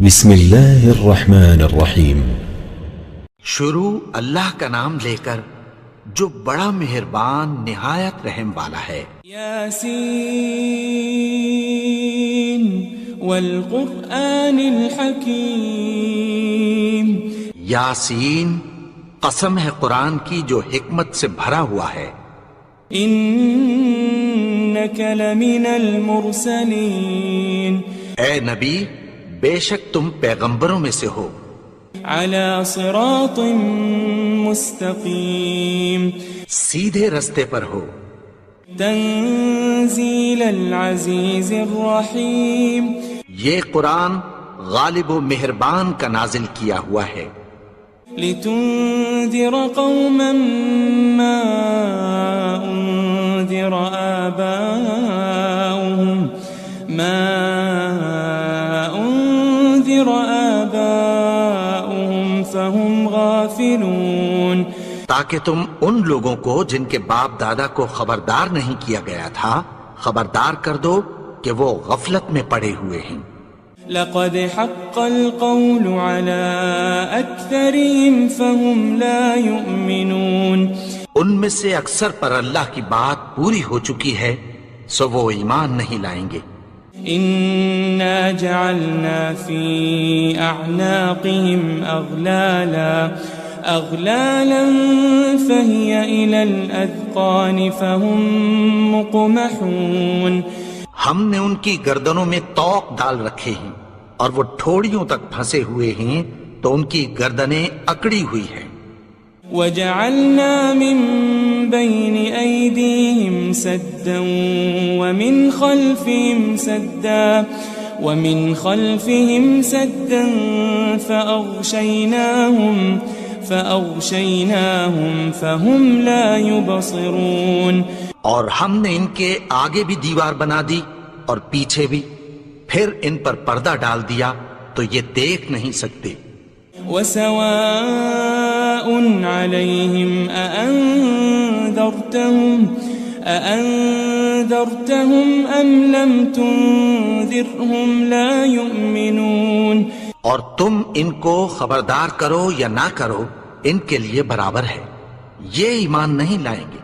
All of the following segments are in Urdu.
بسم اللہ الرحمن الرحیم۔ شروع اللہ کا نام لے کر جو بڑا مہربان نہایت رحم والا ہے۔ یاسین والقرآن الحکیم۔ یاسین، قسم ہے قرآن کی جو حکمت سے بھرا ہوا ہے۔ انک لمن المرسلین۔ اے نبی، بے شک تم پیغمبروں میں سے ہو۔ علی صراط مستقیم۔ سیدھے رستے پر ہو۔ تنزیل العزیز الرحیم۔ یہ قرآن غالب و مہربان کا نازل کیا ہوا ہے۔ لتنذر قوما ما انذر آباؤهم فهم غافلون۔ تاکہ تم ان لوگوں کو جن کے باپ دادا کو خبردار نہیں کیا گیا تھا خبردار کر دو کہ وہ غفلت میں پڑے ہوئے ہیں۔ لقد حق القول على أكثرهم فهم لا يؤمنون۔ ان میں سے اکثر پر اللہ کی بات پوری ہو چکی ہے سو وہ ایمان نہیں لائیں گے۔ إنا جعلنا في أعناقهم أغلالا فهي إلى الأذقان فهم مقمحون۔ ہم نے ان کی گردنوں میں طوق ڈال رکھے ہیں اور وہ ٹھوڑیوں تک پھنسے ہوئے ہیں تو ان کی گردنیں اکڑی ہوئی ہیں۔ وجعلنا من بين أيديهم سدا ومن خلفهم سدا فأغشيناهم فهم لا يبصرون۔ اور ہم نے ان کے آگے بھی دیوار بنا دی اور پیچھے بھی، پھر ان پر پردہ ڈال دیا تو یہ دیکھ نہیں سکتے۔ وسواء عليهم أأنذرتهم أم لم تنذرهم لا يؤمنون۔ اور تم ان کو خبردار کرو یا نہ کرو ان کے لیے برابر ہے، یہ ایمان نہیں لائیں گے۔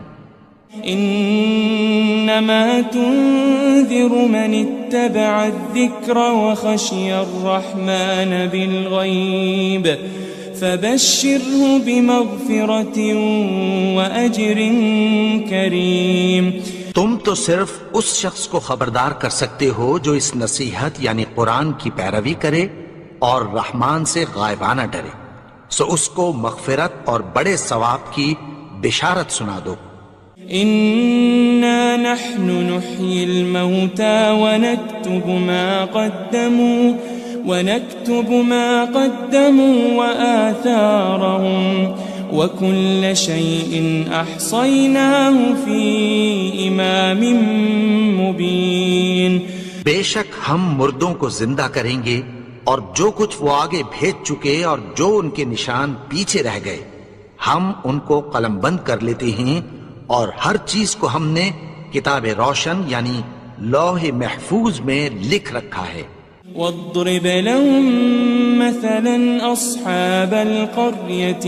انما تنذر من اتبع الذکر وخشی الرحمن بالغیب فبشره بمغفرة وأجر کریم۔ تم تو صرف اس شخص کو خبردار کر سکتے ہو جو اس نصیحت یعنی قرآن کی پیروی کرے اور رحمان سے غائبانہ ڈرے، سو اس کو مغفرت اور بڑے ثواب کی بشارت سنا دو۔ إنا نحن نحيي الموتى ونكتب ما قدموا وآثارهم وكل شيء أحصيناه في إمام مبين۔ بے شک ہم مردوں کو زندہ کریں گے اور جو کچھ وہ آگے بھیج چکے اور جو ان کے نشان پیچھے رہ گئے ہم ان کو قلم بند کر لیتے ہیں، اور ہر چیز کو ہم نے کتاب روشن یعنی لوح محفوظ میں لکھ رکھا ہے۔ واضرب لهم مثلا أصحاب القرية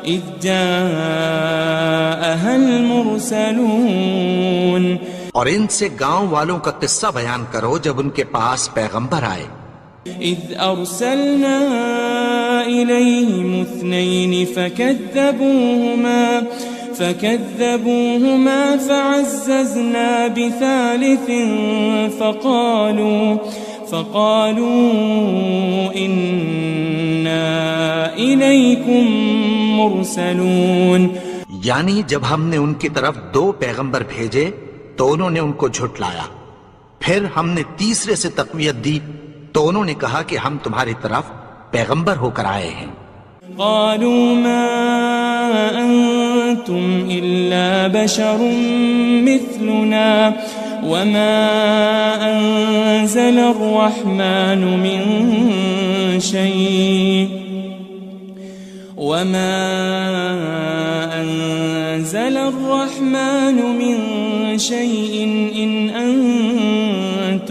إذ جاءها المرسلون۔ اور ان سے گاؤں والوں کا قصہ بیان کرو جب ان کے پاس پیغمبر آئے۔ إذ أرسلنا إليهم 2 فكذبوهما فعززنا بثالث فقالوا إنا إليكم مرسلون۔ یعنی جب ہم نے ان کی طرف 2 پیغمبر بھیجے تو انہوں نے ان کو جھٹلایا، پھر ہم نے تیسرے سے تقویت دی تو انہوں نے کہا کہ ہم تمہاری طرف پیغمبر ہو کر آئے ہیں۔ قالوا ما أنتم إلا بشر مثلنا وما أنزل الرحمن من شيء إن أنتم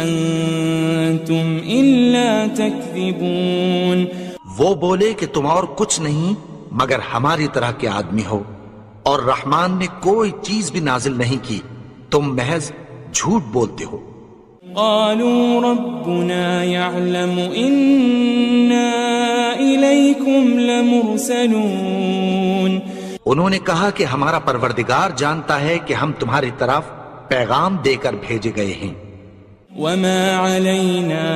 أنتم إلا تكذبون. وہ بولے کہ تم اور کچھ نہیں مگر ہماری طرح کے آدمی ہو، اور رحمان نے کوئی چیز بھی نازل نہیں کی، تم محض جھوٹ بولتے ہو. قالوا ربنا يعلم إنا إليكم لمرسلون. انہوں نے کہا کہ ہمارا پروردگار جانتا ہے کہ ہم تمہاری طرف پیغام دے کر بھیجے گئے ہیں. وما علينا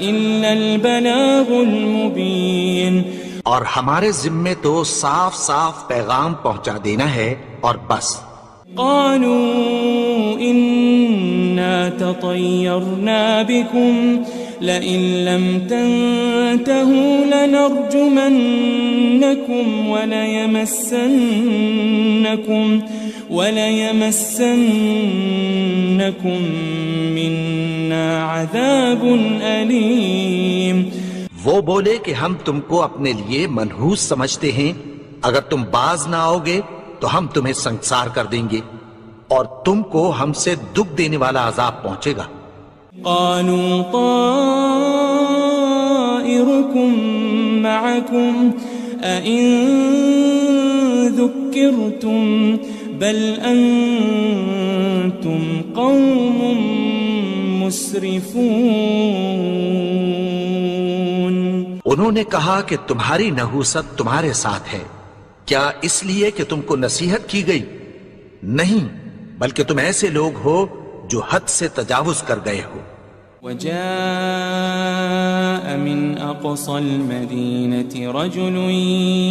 إلا البلاغ المبين. اور ہمارے ذمے تو صاف صاف پیغام پہنچا دینا ہے اور بس. قالوا إنا تطيرنا بكم لئن لم تنتهوا لنرجمنكم وليمسنكم منا عذاب أليم. وہ بولے کہ ہم تم کو اپنے لیے منحوس سمجھتے ہیں، اگر تم باز نہ آؤ گے تو ہم تمہیں سنسار کر دیں گے اور تم کو ہم سے دکھ دینے والا عذاب پہنچے گا. قالوا طائركم معكم أئن ذكرتم بل أنتم قوم مسرفون. انہوں نے کہا کہ تمہاری نحوست تمہارے ساتھ ہے، کیا اس لیے کہ تم کو نصیحت کی گئی؟ نہیں، بلکہ تم ایسے لوگ ہو جو حد سے تجاوز کر گئے ہو. وجاء من أقصى المدينة رجل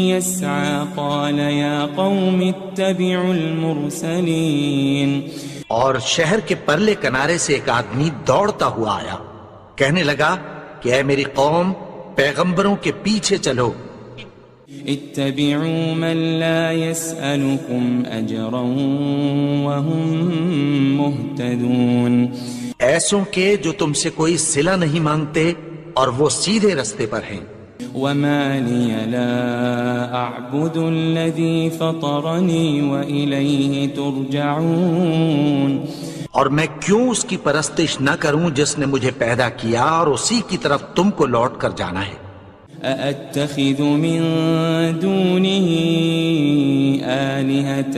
يسعى قال يا قوم اتبعوا المرسلين. اور شہر کے پرلے کنارے سے ایک آدمی دوڑتا ہوا آیا، کہنے لگا کہ اے میری قوم، پیغمبروں کے پیچھے چلو. اتبعوا من لا يسألكم أجرا وهم مهتدون. ایسوں کے جو تم سے کوئی صلہ نہیں مانگتے اور وہ سیدھے رستے پر ہیں. وما لي لا أعبد الذي فطرني وإليه ترجعون. اور میں کیوں اس کی پرستش نہ کروں جس نے مجھے پیدا کیا اور اسی کی طرف تم کو لوٹ کر جانا ہے. أأتخذ من دونه آلهة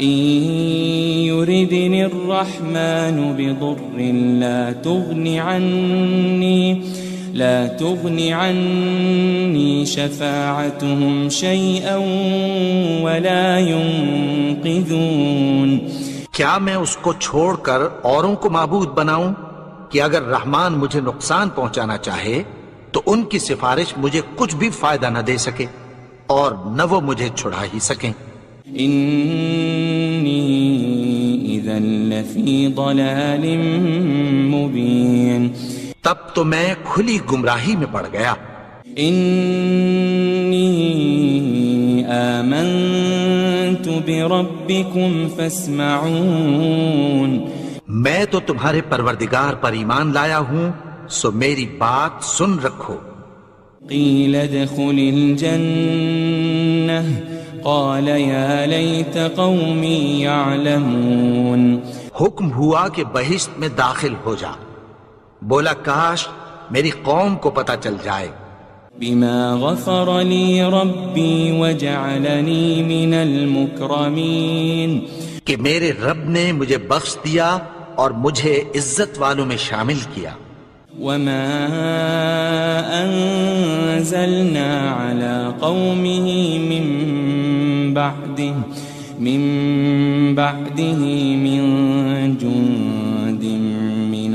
إن يردني الرحمن بضر لا تغن عني شفاعتهم شيئا ولا ينقذون. کیا میں اس کو چھوڑ کر اوروں کو معبود بناؤں کہ اگر رحمان مجھے نقصان پہنچانا چاہے تو ان کی سفارش مجھے کچھ بھی فائدہ نہ دے سکے اور نہ وہ مجھے چھڑا ہی سکیں. إني إذا لفي ضلال مبين. تب تو میں کھلی گمراہی میں پڑ گیا. إني آمنت بربكم فاسمعون. میں تو تمہارے پروردگار پر ایمان لایا ہوں، سو میری بات سن رکھو. قيل ادخل الجنة قال يا ليت قومي يعلمون. حکم ہوا کہ بہشت میں داخل ہو جا. بولا کاش میری قوم کو پتہ چل جائے. بما غفر لي ربي وجعلني من المكرمين. کہ میرے رب نے مجھے بخش دیا اور مجھے عزت والوں میں شامل کیا. وما أنزلنا على قومه من بعده من جند من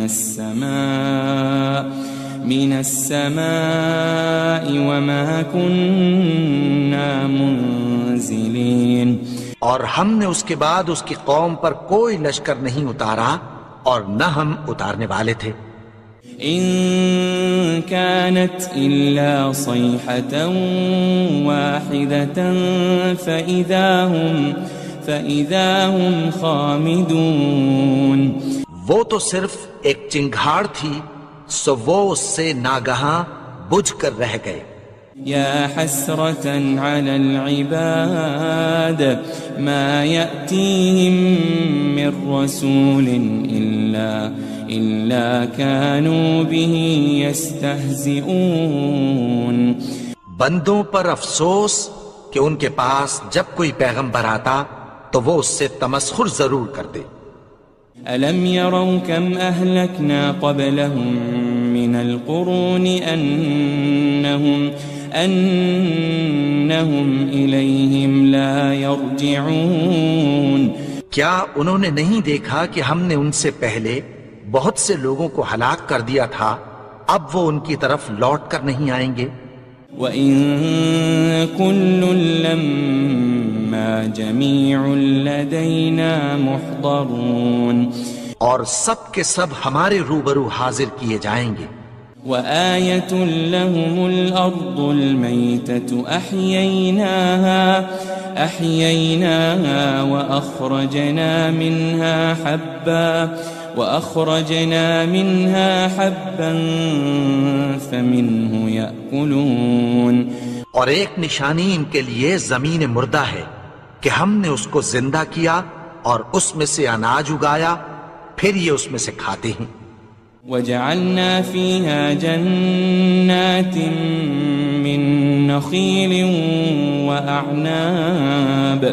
السماء وما كنا منزلين. اور ہم نے اس کے بعد اس کی قوم پر کوئی لشکر نہیں اتارا اور نہ ہم اتارنے والے تھے. إن كانت إلا صيحة واحدة فإذا هم خامدون. وہ تو صرف ایک چنگھاڑ تھی، سو وہ اس سے ناگہاں بجھ کر رہ گئے. يا حسرة على العباد ما يأتيهم من رسول إلا كانوا به يستهزئون. بندوں پر افسوس کہ ان کے پاس جب کوئی پیغمبر آتا تو وہ اس سے تمسخر ضرور کرتے. ألم يروا كم أهلكنا قبلهم من القرون أنهم إليهم لا يرجعون. کیا انہوں نے نہیں دیکھا کہ ہم نے ان سے پہلے بہت سے لوگوں کو ہلاک کر دیا تھا، اب وہ ان کی طرف لوٹ کر نہیں آئیں گے. وَإِن كُلٌّ لَمَّا جَمِيعٌ لَدَيْنَا مُحْضَرُونَ. اور سب کے سب ہمارے روبرو حاضر کیے جائیں گے. وَآيَةٌ لَهُمُ الْأَرْضُ الْمَيْتَةُ أَحْيَيْنَاهَا وَأَخْرَجْنَا مِنْهَا حَبًّا فَمِنْهُ يَأْكُلُونَ. اور ایک نشانی ان کے لیے زمین مردہ ہے کہ ہم نے اس کو زندہ کیا اور اس میں سے اناج اگایا، پھر یہ اس میں سے کھاتے ہیں. وَجَعَلْنَا فِيهَا جَنَّاتٍ مِّن نَخِيلٍ وَأَعْنَابٍ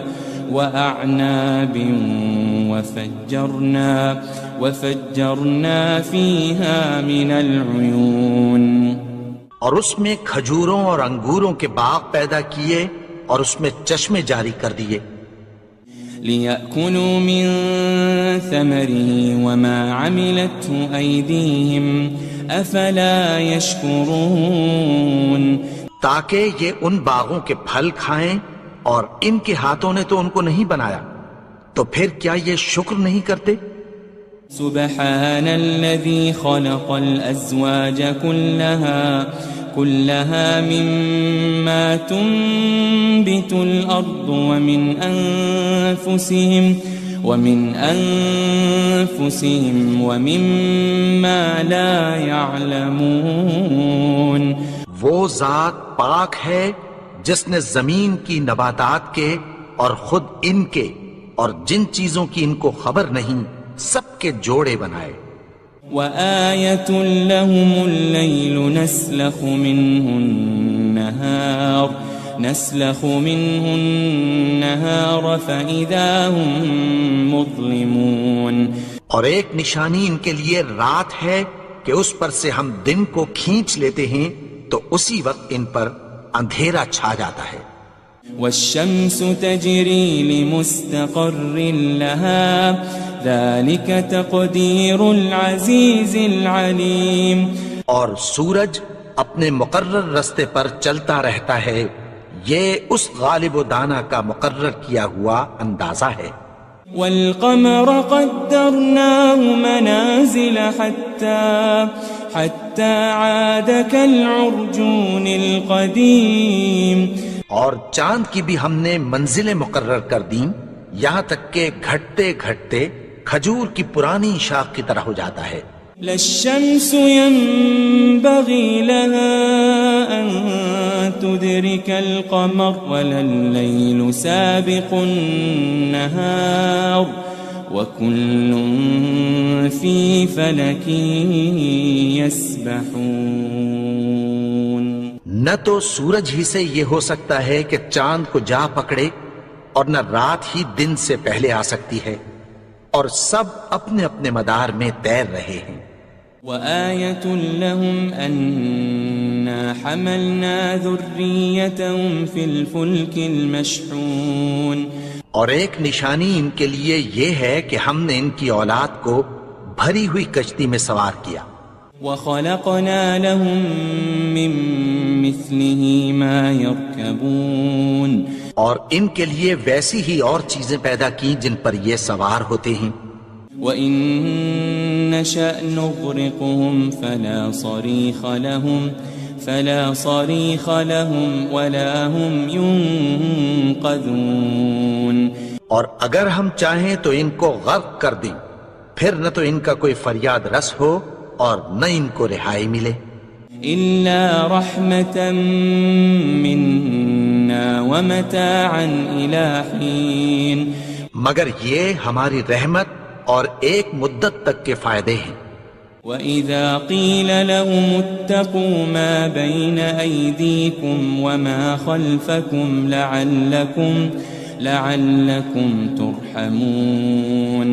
وَفَجَّرْنَا فِيهَا مِنَ الْعُيُونِ. اور اس میں کھجوروں اور انگوروں کے باغ پیدا کیے اور اس میں چشمے جاری کر دیے. لِيَأْكُلُوا مِن ثَمَرِهِ وَمَا عَمِلَتْهُ أَيْدِيهِمْ أَفَلَا يَشْكُرُونَ. تاکہ یہ ان باغوں کے پھل کھائیں اور ان کے ہاتھوں نے تو ان کو نہیں بنایا، تو پھر کیا یہ شکر نہیں کرتے؟ سبحان الذي خلق الأزواج كلها مما تنبت الأرض ومن أنفسهم ومما لا يعلمون. وہ ذات پاک ہے جس نے زمین کی نباتات کے اور خود ان کے اور جن چیزوں کی ان کو خبر نہیں سب کے جوڑے بنائے. وَآيَةٌ لَهُمُ اللَّيْلُ نَسْلَخُ مِنْهُ النَّهَارَ فَإِذَا هُمْ مُظْلِمُونَ. اور ایک نشانی ان کے لیے رات ہے کہ اس پر سے ہم دن کو کھینچ لیتے ہیں تو اسی وقت ان پر اندھیرا چھا جاتا ہے. وَالشَّمْسُ تَجْرِي لِمُسْتَقَرٍّ لَهَا ذَلِكَ تَقْدِيرُ الْعَزِيزِ الْعَلِيمِ. اور سورج اپنے مقرر رستے پر چلتا رہتا ہے، یہ اس غالب و دانا کا مقرر کیا ہوا اندازہ ہے. وَالْقَمَرَ قَدَّرْنَاهُ مَنَازِلَ حَتَّى عَادَ كَالْعُرْجُونِ الْقَدِيمِ. اور چاند کی بھی ہم نے منزلیں مقرر کر دیں، یہاں تک کہ گھٹتے گھٹتے کھجور کی پرانی شاخ کی طرح ہو جاتا ہے. لَلشَّمْسُ يَنبَغِي لَهَا أَن تُدْرِكَ الْقَمَرَ وَلَا اللَّيْلُ سَابِقُ النَّهَارِ وَكُلٌّ فِي فَلَكٍ يَسْبَحُونَ. نہ تو سورج ہی سے یہ ہو سکتا ہے کہ چاند کو جا پکڑے، اور نہ رات ہی دن سے پہلے آ سکتی ہے، اور سب اپنے اپنے مدار میں تیر رہے ہیں. وَآيَةٌ لَهُمْ أَنَّا حَمَلْنَا ذُرِّيَّتَهُمْ فِي الْفُلْكِ الْمَشْحُونِ. اور ایک نشانی ان کے لیے یہ ہے کہ ہم نے ان کی اولاد کو بھری ہوئی کشتی میں سوار کیا. وَخَلَقْنَا لَهُم مِّن مِّثْلِهِ مَا يَرْكَبُونَ. اور ان کے لیے ویسی ہی اور چیزیں پیدا کی جن پر یہ سوار ہوتے ہیں. وَإِن نَّشَأْ نُغْرِقْهُمْ فَلَا صَرِيخَ لَهُمْ وَلَا هُمْ يُنقَذُونَ. اور اگر ہم چاہیں تو ان کو غرق کر دیں، پھر نہ تو ان کا کوئی فریاد رس ہو اور نہ ان کو رہائی ملے. إلا رحمة منا ومتاعا إلى حين مگر یہ ہماری رحمت اور ایک مدت تک کے فائدے ہیں. وَإِذَا قِيلَ لَهُمُ اتَّقُوا مَا بَيْنَ أَيْدِيكُمْ وَمَا خَلْفَكُمْ لَعَلَّكُمْ تُرْحَمُونَ.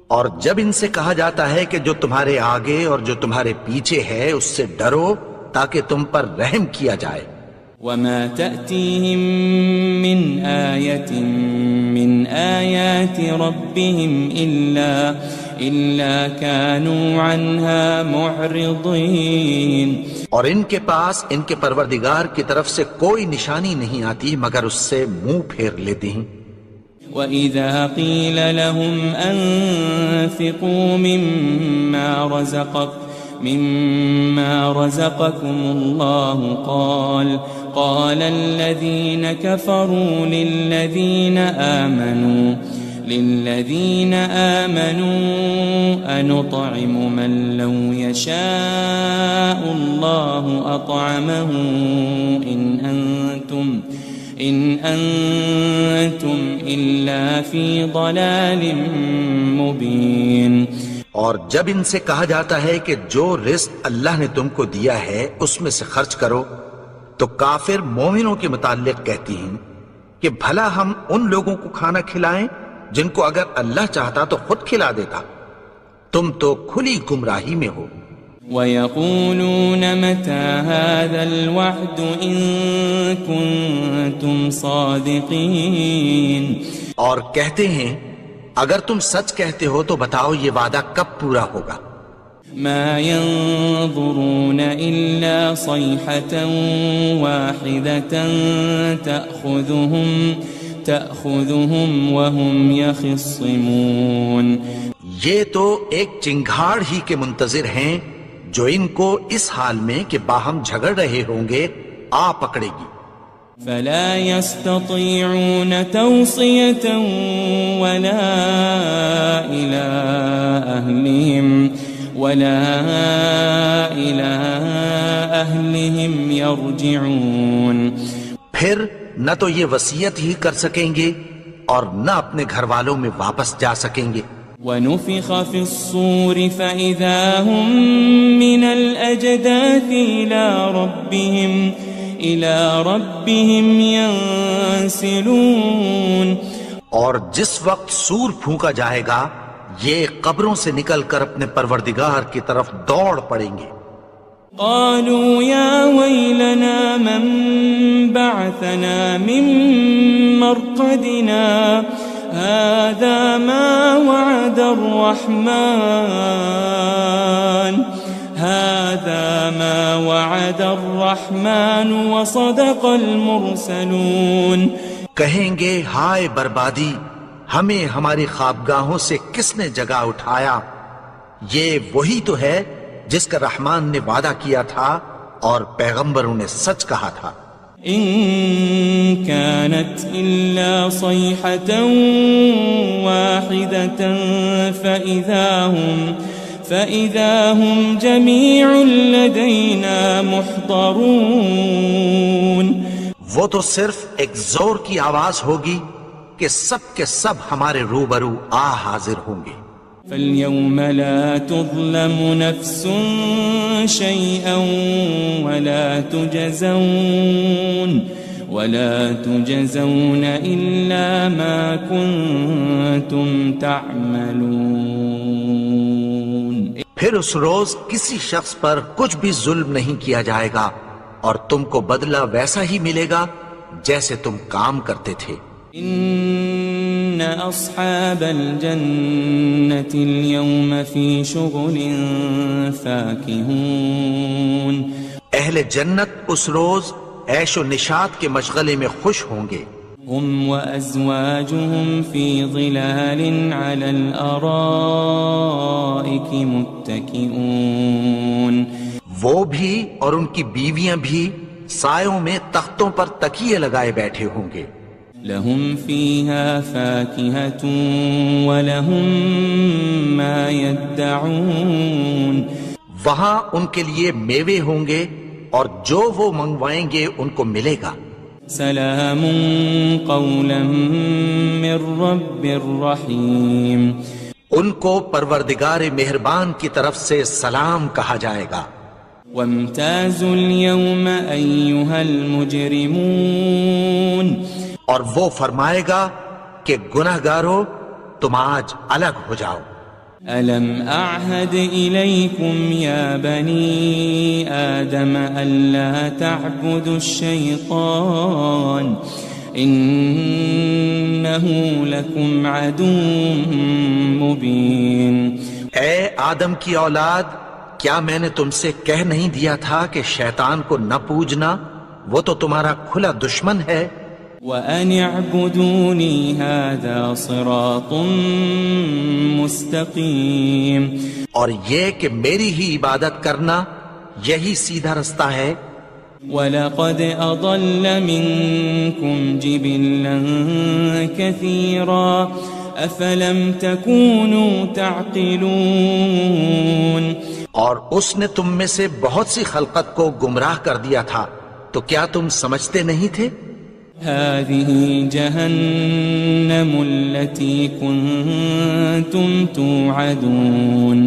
اور جب ان سے کہا جاتا ہے کہ جو تمہارے آگے اور جو تمہارے پیچھے ہے اس سے ڈرو تاکہ تم پر رحم کیا جائے. وَمَا تَأْتِيهِم مِّنْ آيَةٍ مِّنْ آيَاتِ رَبِّهِمْ إِلَّا كَانُوا عَنْهَا مُعْرِضِينَ. اور ان کے پاس ان کے پروردگار کی طرف سے کوئی نشانی نہیں آتی مگر اس سے منہ پھیر لیتے ہیں. وَإِذَا قِيلَ لَهُمْ أَنفِقُوا مِمَّا رَزَقَكُمُ اللَّهُ قَالَ الَّذِينَ كَفَرُوا لِلَّذِينَ آمَنُوا أَنُطْعِمُ مَن لَّوْ يَشَاءُ اللَّهُ أَطْعَمَهُ إِنْ أَنْتُمْ إِلَّا فِي ضَلَالٍ مُبِينٍ. اور جب ان سے کہا جاتا ہے کہ جو رزق اللہ نے تم کو دیا ہے اس میں سے خرچ کرو تو کافر مومنوں کے متعلق کہتی ہیں کہ بھلا ہم ان لوگوں کو کھانا کھلائیں جن کو اگر اللہ چاہتا تو خود کھلا دیتا. تم تو کھلی گمراہی میں ہو. وَيَقُولُونَ مَتَى هَذَا الْوَعْدُ إِن كُنتُمْ صَادِقِينَ. اور کہتے ہیں اگر تم سچ کہتے ہو تو بتاؤ یہ وعدہ کب پورا ہوگا. مَا يَنظُرُونَ إِلَّا صَيْحَةً وَاحِدَةً تَأْخُذُهُمْ وَهُمْ يَخِصِّمُونَ. یہ تو ایک چنگھاڑ ہی کے منتظر ہیں جو ان کو اس حال میں کہ باہم جھگڑ رہے ہوں گے آ پکڑے گی. فلا يستطيعون توصية ولا إلى أهلهم يرجعون. پھر نہ تو یہ وصیت ہی کر سکیں گے اور نہ اپنے گھر والوں میں واپس جا سکیں گے. وَنُفِخَ فِي الصُّورِ فَإِذَا هُم مِّنَ الْأَجْدَاثِ إِلَى رَبِّهِمْ يَنسِلُونَ. اور جس وقت سور پھونکا جائے گا یہ قبروں سے نکل کر اپنے پروردگار کی طرف دوڑ پڑیں گے. قالوا يا ويلنا من بعثنا من مرقدنا هذا ما وعد الرحمن وصدق المرسلون. کہیں گے ہائے بربادی ہمیں ہماری خوابگاہوں سے کس نے جگا اٹھایا. یہ وہی تو ہے جس کا رحمان نے وعدہ کیا تھا اور پیغمبروں نے سچ کہا تھا. ان كانت الا صيحة واحدة فإذا هم جميع لدينا محضرون. وہ تو صرف ایک زور کی آواز ہوگی کہ سب کے سب ہمارے روبرو حاضر ہوں گے. فاليوم لا تظلم نفس شيئا ولا تجزون إلا ما كنتم تعملون. پھر اس روز کسی شخص پر کچھ بھی ظلم نہیں کیا جائے گا اور تم کو بدلہ ویسا ہی ملے گا جیسے تم کام کرتے تھے. ان اصحاب الجنة اليوم في شغل فاكهون. اہل جنت اس روز عیش و نشاط کے مشغلے میں خوش ہوں گے. هم وازواجهم في ظلال على الارائك متكئون. وہ بھی اور ان کی بیویاں بھی سایوں میں تختوں پر تکیے لگائے بیٹھے ہوں گے. لهم فيها فاكهة ولهم ما يدعون. وہاں ان کے لیے میوے ہوں گے اور جو وہ منگوائیں گے ان کو ملے گا۔ سلام قولا من رب الرحیم، ان کو پروردگار مہربان کی طرف سے سلام کہا جائے گا۔ وامتازوا اليوم ایھا المجرمون، اور وہ فرمائے گا کہ گنہگارو تم آج الگ ہو جاؤ۔ ألم أعهد إليكم يا بني آدم ألا تعبدوا الشيطان إنه لكم عدو مبين۔ اے آدم کی اولاد، کیا میں نے تم سے کہہ نہیں دیا تھا کہ شیطان کو نہ پوجنا، وہ تو تمہارا کھلا دشمن ہے۔ وَأَنِ اعْبُدُونِي هَذَا صِرَاطٌ مُسْتَقِيمٌ، اور یہ کہ میری ہی عبادت کرنا یہی سیدھا رستہ ہے۔ وَلَقَدْ أَضَلَّ مِنكُمْ جِبِلًّا كَثِيرًا أَفَلَمْ تَكُونُوا تَعْقِلُونَ، اور اس نے تم میں سے بہت سی خلقت کو گمراہ کر دیا تھا، تو کیا تم سمجھتے نہیں تھے؟ هذه جهنم التي كنتم توعدون،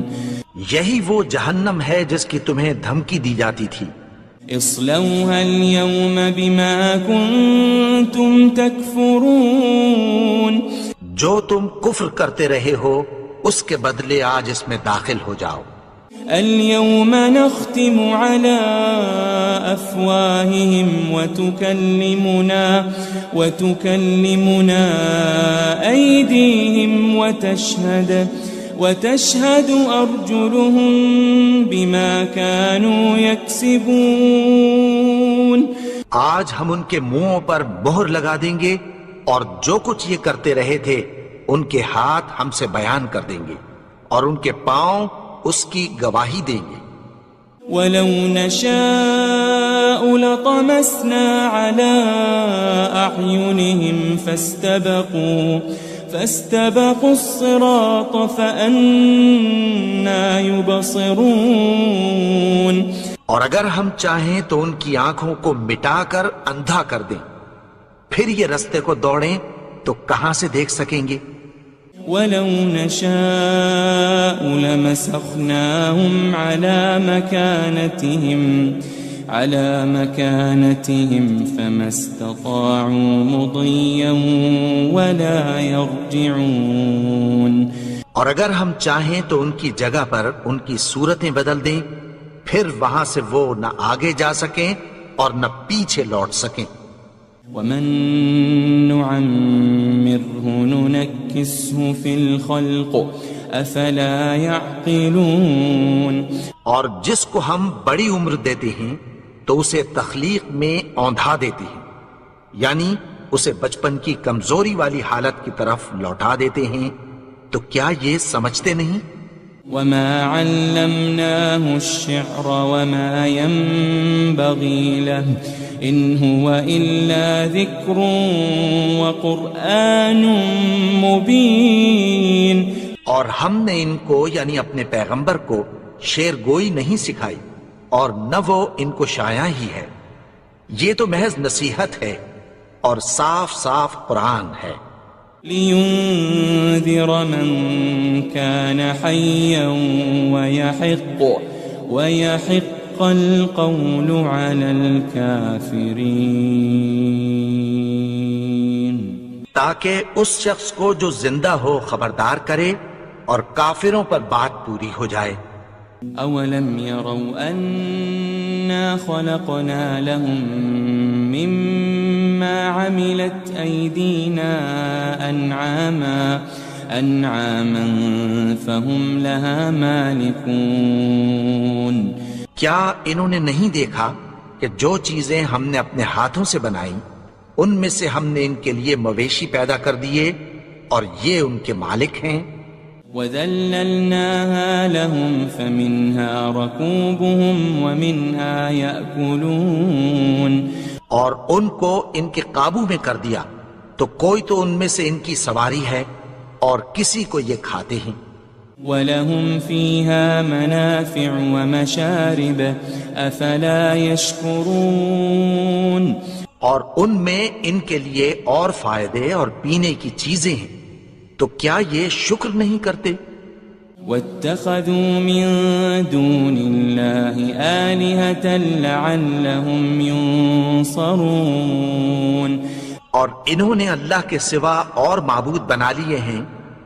یہی وہ جہنم ہے جس کی تمہیں دھمکی دی جاتی تھی۔ اصلوها اليوم بما كنتم تكفرون، جو تم کفر کرتے رہے ہو اس کے بدلے آج اس میں داخل ہو جاؤ۔ اليوم نختم على أفواههم وتكلمنا أيديهم وتشهد أرجلهم بما كانوا يكسبون، آج ہم ان کے منہوں پر مہر لگا دیں گے اور جو کچھ یہ کرتے رہے تھے ان کے ہاتھ ہم سے بیان کر دیں گے اور ان کے پاؤں اس کی گواہی دیں گے۔ وَلَوْ نَشَاءُ لَطَمَسْنَا عَلَىٰ أَعْيُنِهِمْ فَاسْتَبَقُوا الصِّرَاطَ فَأَنَّىٰ يُبْصِرُونَ، اور اگر ہم چاہیں تو ان کی آنکھوں کو مٹا کر اندھا کر دیں، پھر یہ رستے کو دوڑیں تو کہاں سے دیکھ سکیں گے؟ وَلَوْ نَشَاءُ لَمَسَخْنَاهُمْ عَلَى مَكَانَتِهِمْ فَمَا اسْتَطَاعُوا مُضِيًّا وَلَا يَرْجِعُونَ، اور اگر ہم چاہیں تو ان کی جگہ پر ان کی صورتیں بدل دیں، پھر وہاں سے وہ نہ آگے جا سکیں اور نہ پیچھے لوٹ سکیں۔ وَمَن نُعَمِّرْهُ نُنَكِّسْهُ فِي الْخَلْقِ أَفَلَا يَعْقِلُونَ، اور جس کو ہم بڑی عمر دیتے ہیں تو اسے تخلیق میں اوندھا دیتے ہیں، یعنی اسے بچپن کی کمزوری والی حالت کی طرف لوٹا دیتے ہیں، تو کیا یہ سمجھتے نہیں؟ وَمَا عَلَّمْنَاهُ الشِّعْرَ وَمَا يَنبَغِي لَهُ إِنْ هُوَ إِلَّا ذِكْرٌ وَقُرْآنٌ مُبِينٌ، اور ہم نے ان کو یعنی اپنے پیغمبر کو شعر گوئی نہیں سکھائی اور نہ وہ ان کو شایع ہی ہے، یہ تو محض نصیحت ہے اور صاف صاف قرآن ہے۔ لِيُنذِرَ مَن كَانَ حَيًّا وَيَحِقَّ الْقَوْلُ عَلَى الْكَافِرِينَ، تاکہ اس شخص کو جو زندہ ہو خبردار کرے اور کافروں پر بات پوری ہو جائے۔ أَوَلَمْ يَرَوْا أَنَّا خَلَقْنَا لَهُم مِّمَّا عَمِلَتْ أَيْدِينَا أَنْعَامًا فَهُمْ لَهَا مَالِكُونَ، کیا انہوں نے نہیں دیکھا کہ جو چیزیں ہم نے اپنے ہاتھوں سے بنائیں ان میں سے ہم نے ان کے لیے مویشی پیدا کر دیے اور یہ ان کے مالک ہیں۔ وَذَلَّلْنَاهَا لَهُمْ فَمِنْهَا رَكُوبُهُمْ وَمِنْهَا يَأْكُلُونَ، اور ان کو ان کے قابو میں کر دیا تو کوئی تو ان میں سے ان کی سواری ہے اور کسی کو یہ کھاتے ہیں۔ وَلَهُمْ فِيهَا مَنَافِعُ وَمَشَارِبُ أَفَلَا يَشْكُرُونَ اور ان میں ان کے لیے اور فائدے اور پینے کی چیزیں ہیں، تو کیا یہ شکر نہیں کرتے؟ وَاتَّخَذُوا مِن دُونِ اللَّهِ آلِهَةً لَعَلَّهُمْ يُنصَرُونَ اور انہوں نے اللہ کے سوا اور معبود بنا لیے ہیں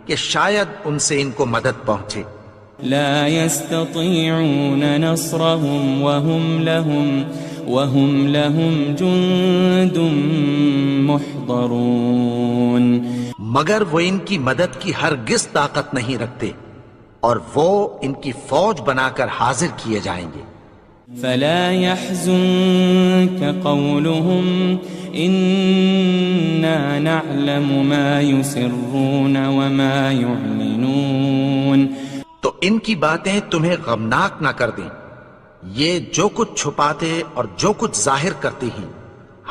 کہ شاید ان سے ان کو مدد پہنچے۔ لا يستطيعون نصرهم وهم لهم جند محضرون مگر وہ ان کی مدد کی ہرگز طاقت نہیں رکھتے، اور وہ ان کی فوج بنا کر حاضر کیے جائیں گے۔ فلا يحزنك قولهم إنا نعلم ما يسرون وما يعلنون تو ان کی باتیں تمہیں غمناک نہ کر دیں، یہ جو کچھ چھپاتے اور جو کچھ ظاہر کرتے ہیں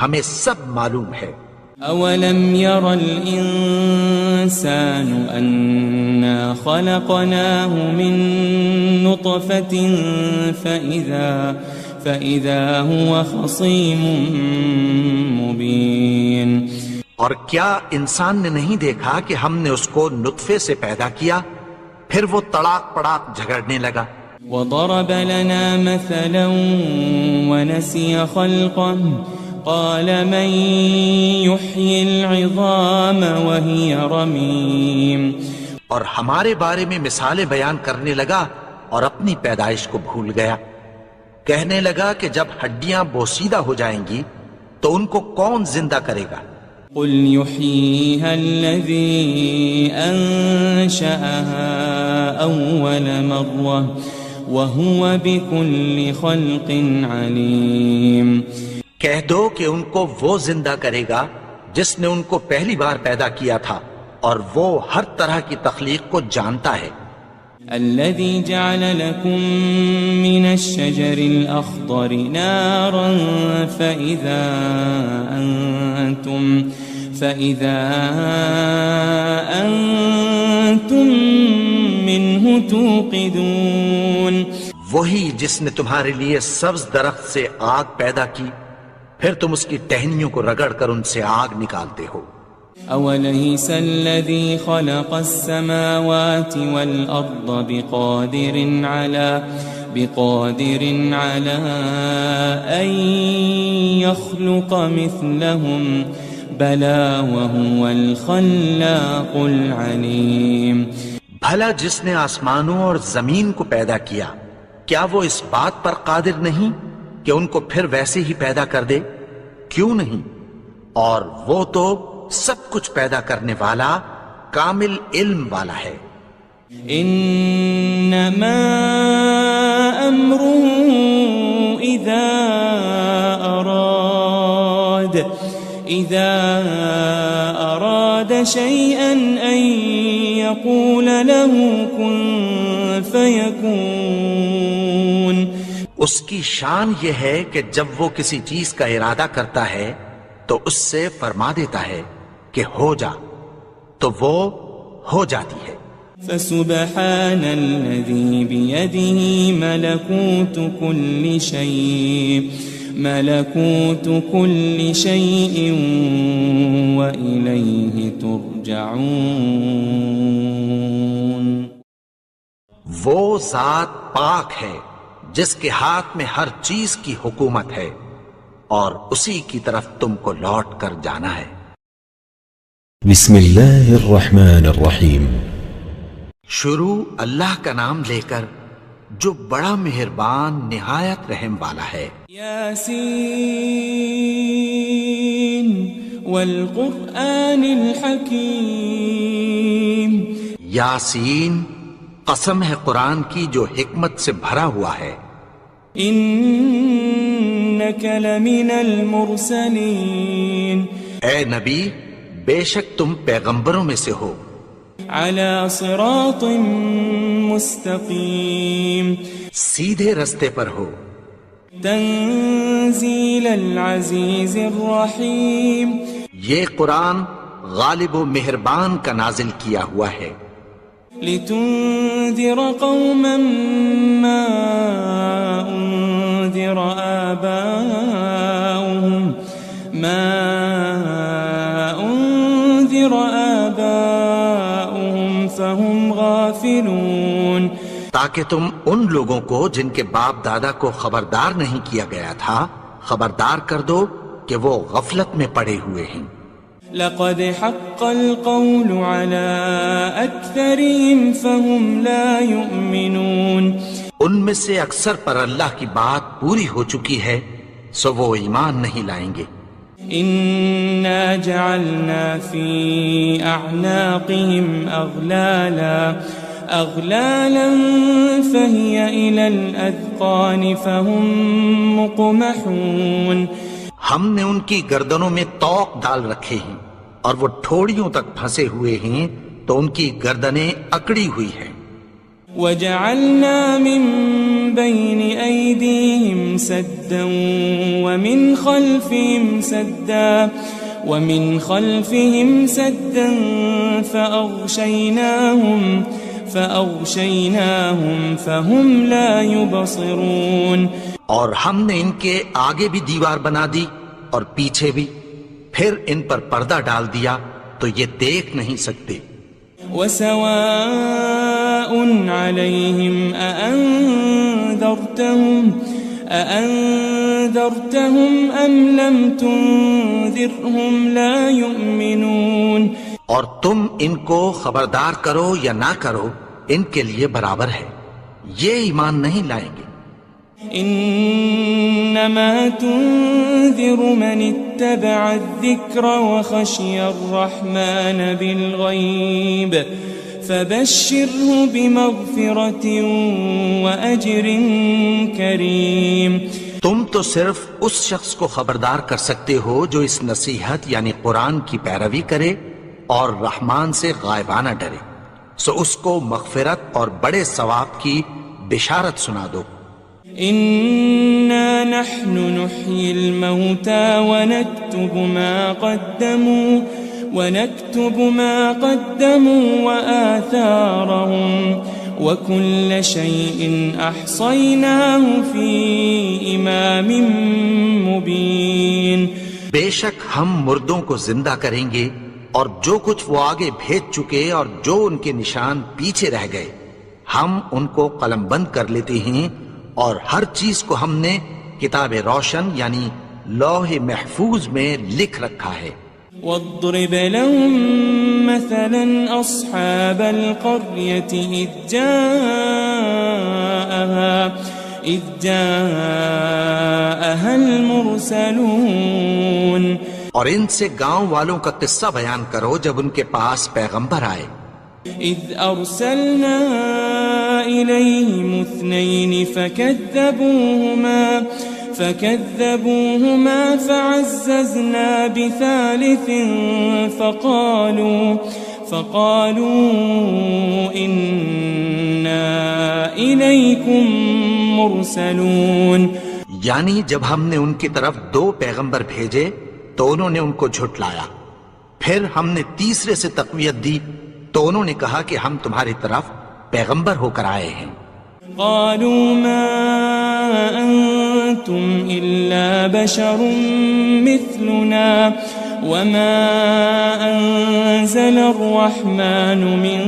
ہمیں سب معلوم ہے۔ أولم ير الإنسان أنا خلقناه من نطفة فإذا هو خصيم مبين اور کیا انسان نے نہیں دیکھا کہ ہم نے اس کو نطفے سے پیدا کیا، پھر وہ تڑاک پڑاک جھگڑنے لگا۔ وضرب لنا مثلا ونسي خلقه قال من يحيي العظام وهي رميم اور ہمارے بارے میں مثالیں بیان کرنے لگا اور اپنی پیدائش کو بھول گیا۔ کہنے لگا کہ جب ہڈیاں بوسیدہ ہو جائیں گی تو ان کو کون زندہ کرے گا؟ قل يحييها الذي أنشأها أول مرة وهو بكل خلق عليم کہہ دو کہ ان کو وہ زندہ کرے گا جس نے ان کو پہلی بار پیدا کیا تھا، اور وہ ہر طرح کی تخلیق کو جانتا ہے۔ الذي جعل لكم من الشجر الأخضر نارا فإذا أنتم منه توقدون وہی جس نے تمہارے لیے سبز درخت سے آگ پیدا کی، پھر تم اس کی ٹہنیوں کو رگڑ کر ان سے آگ نکالتے ہو۔ أوليس الذي خلق السماوات والأرض بقادر على أن يخلق مثلهم بلى وهو الخلاق العليم بھلا جس نے آسمانوں اور زمین کو پیدا کیا، کیا وہ اس بات پر قادر نہیں کہ ان کو پھر ویسے ہی پیدا کر دے؟ کیوں نہیں؟ اور وہ تو سب کچھ پیدا کرنے والا، کامل علم والا ہے۔ انما امره اذا اراد شيئا ان يقول له كن فيكون اس کی شان یہ ہے کہ جب وہ کسی چیز کا ارادہ کرتا ہے تو اس سے فرما دیتا ہے کہ ہو جا، تو وہ ہو جاتی ہے۔ فسبحان الذي بيده ملكوت كل شيء وإليه ترجعون وہ ذات پاک ہے جس کے ہاتھ میں ہر چیز کی حکومت ہے، اور اسی کی طرف تم کو لوٹ کر جانا ہے۔ بسم اللہ الرحمن الرحیم۔ شروع اللہ کا نام لے کر جو بڑا مہربان نہایت رحم والا ہے۔ یاسین والقرآن الحکیم۔ یاسین، قسم ہے قرآن کی جو حکمت سے بھرا ہوا ہے۔ انک لمن المرسلین۔ اے نبی، بے شک تم پیغمبروں میں سے ہو۔ علی صراط مستقیم۔ سیدھے رستے پر ہو۔ تنزیل العزیز الرحیم۔ یہ قرآن غالب و مہربان کا نازل کیا ہوا ہے۔ لتنذر قوما ما أنذر آباؤهم فهم غافلون، تاکہ تم ان لوگوں کو جن کے باپ دادا کو خبردار نہیں کیا گیا تھا خبردار کر دو کہ وہ غفلت میں پڑے ہوئے ہیں۔ لقد حق القول على أكثرهم فهم لا يؤمنون، ان میں سے اکثر پر اللہ کی بات پوری ہو چکی ہے سو وہ ایمان نہیں لائیں گے۔ إنا جعلنا في أعناقهم أغلالا فهي إلى الأذقان فهم مقمحون، ہم نے ان کی گردنوں میں طوق ڈال رکھے ہیں اور وہ ٹھوڑیوں تک پھنسے ہوئے ہیں تو ان کی گردنیں اکڑی ہوئی ہیں۔ وجعلنا من بين أيديهم سدا ومن خلفهم سدا فأغشيناهم فهم لا يبصرون، اور ہم نے ان کے آگے بھی دیوار بنا دی اور پیچھے بھی، پھر ان پر پردہ ڈال دیا تو یہ دیکھ نہیں سکتے۔ وسواء عليهم أأنذرتهم أم لم تنذرهم لا يؤمنون، اور تم ان کو خبردار کرو یا نہ کرو ان کے لیے برابر ہے، یہ ایمان نہیں لائیں گے۔ انما تنذر من اتبع الذکر وخشی الرحمن بالغیب فبشره بمغفرة واجر کریم، تم تو صرف اس شخص کو خبردار کر سکتے ہو جو اس نصیحت یعنی قرآن کی پیروی کرے اور رحمان سے غائبانہ ڈرے، سو اس کو مغفرت اور بڑے ثواب کی بشارت سنا دو۔ إنا نحن نحيي الموتى ونكتب ما قدموا وآثارهم وكل شيء أحصيناه في إمام مبين، بے شک ہم مردوں کو زندہ کریں گے اور جو کچھ وہ آگے بھیج چکے اور جو ان کے نشان پیچھے رہ گئے ہم ان کو قلم بند کر لیتے ہیں، اور ہر چیز کو ہم نے کتاب روشن یعنی لوح محفوظ میں لکھ رکھا ہے۔ واضرب لهم مثلا أصحاب القرية إذ جاءها المرسلون، اور ان سے گاؤں والوں کا قصہ بیان کرو جب ان کے پاس پیغمبر آئے۔ إذ أرسلنا إليهم 2 فكذبوهما فعززنا بثالث فقالوا إنا إليكم مرسلون، یعنی جب ہم نے ان کی طرف 2 پیغمبر بھیجے تو انہوں نے ان کو جھٹلایا، پھر ہم نے تیسرے سے تقویت دی تو انہوں نے کہا کہ ہم تمہاری طرف پیغمبر ہو کر آئے ہیں۔ قالوا ما أنتم إلا بشر مثلنا وما أنزل الرحمن من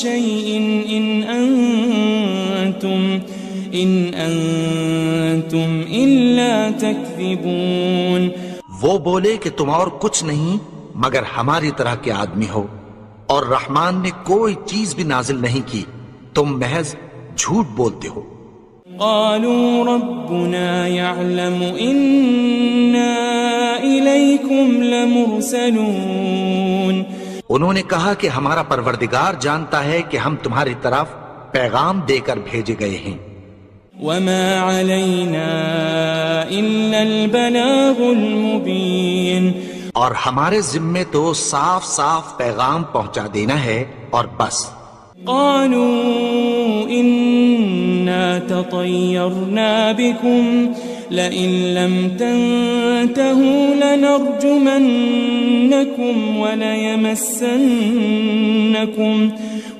شيء إن أنتم إلا تكذبون، وہ بولے کہ تم اور کچھ نہیں مگر ہماری طرح کے آدمی ہو، اور رحمان نے کوئی چیز بھی نازل نہیں کی، تم محض جھوٹ بولتے ہو۔ قالوا ربنا يعلم إنا إليكم لمرسلون، انہوں نے کہا کہ ہمارا پروردگار جانتا ہے کہ ہم تمہاری طرف پیغام دے کر بھیجے گئے ہیں۔ وما علينا إلا البلاغ المبين، اور ہمارے ذمے تو صاف صاف پیغام پہنچا دینا ہے اور بس۔ قالوا إنا تطيرنا بكم لئن لم تنتهوا لنرجمنكم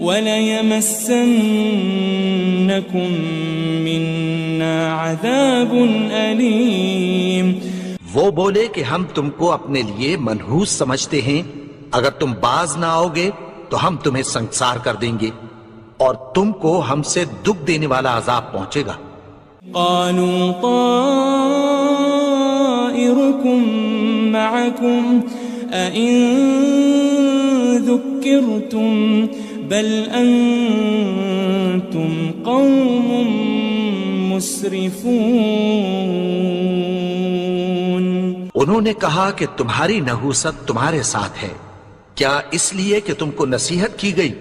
وليمسنكم منا عذاب أليم. وہ بولے کہ ہم تم کو اپنے لیے منحوس سمجھتے ہیں، اگر تم باز نہ آؤ گے تو ہم تمہیں سنسار کر دیں گے اور تم کو ہم سے دکھ دینے والا عذاب پہنچے گا. قالوا طائركم معكم أئن ذكرتم بل أنتم قوم مسرفون. انہوں نے کہا کہ تمہاری نحوست تمہارے ساتھ ہے، کیا اس لیے کہ تم کو نصیحت کی گئی؟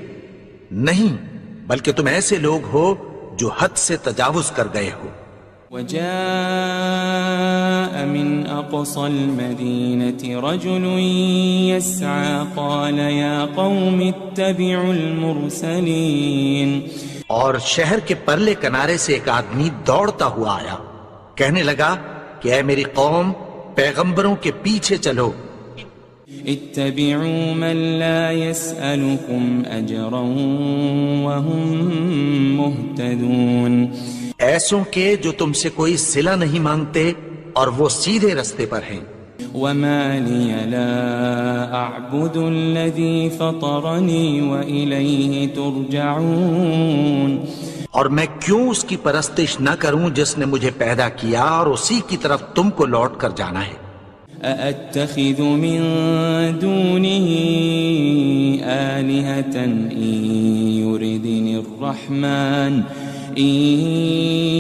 نہیں، بلکہ تم ایسے لوگ ہو جو حد سے تجاوز کر گئے ہو. وجاء من أقصى المدينة رجل يسعى قال يا قوم اتبعوا المرسلين. اور شہر کے پرلے کنارے سے ایک آدمی دوڑتا ہوا آیا، کہنے لگا کہ اے میری قوم، پیغمبروں کے پیچھے چلو. اتبعوا من لا يسألكم أجرا وهم مهتدون. ایسوں کے جو تم سے کوئی صلہ نہیں مانگتے اور وہ سیدھے رستے پر ہیں. وما لي لا أعبد الذي فطرني وإليه ترجعون. اور میں کیوں اس کی پرستش نہ کروں جس نے مجھے پیدا کیا اور اسی کی طرف تم کو لوٹ کر جانا ہے. أأتخذ من دونه آلهة إن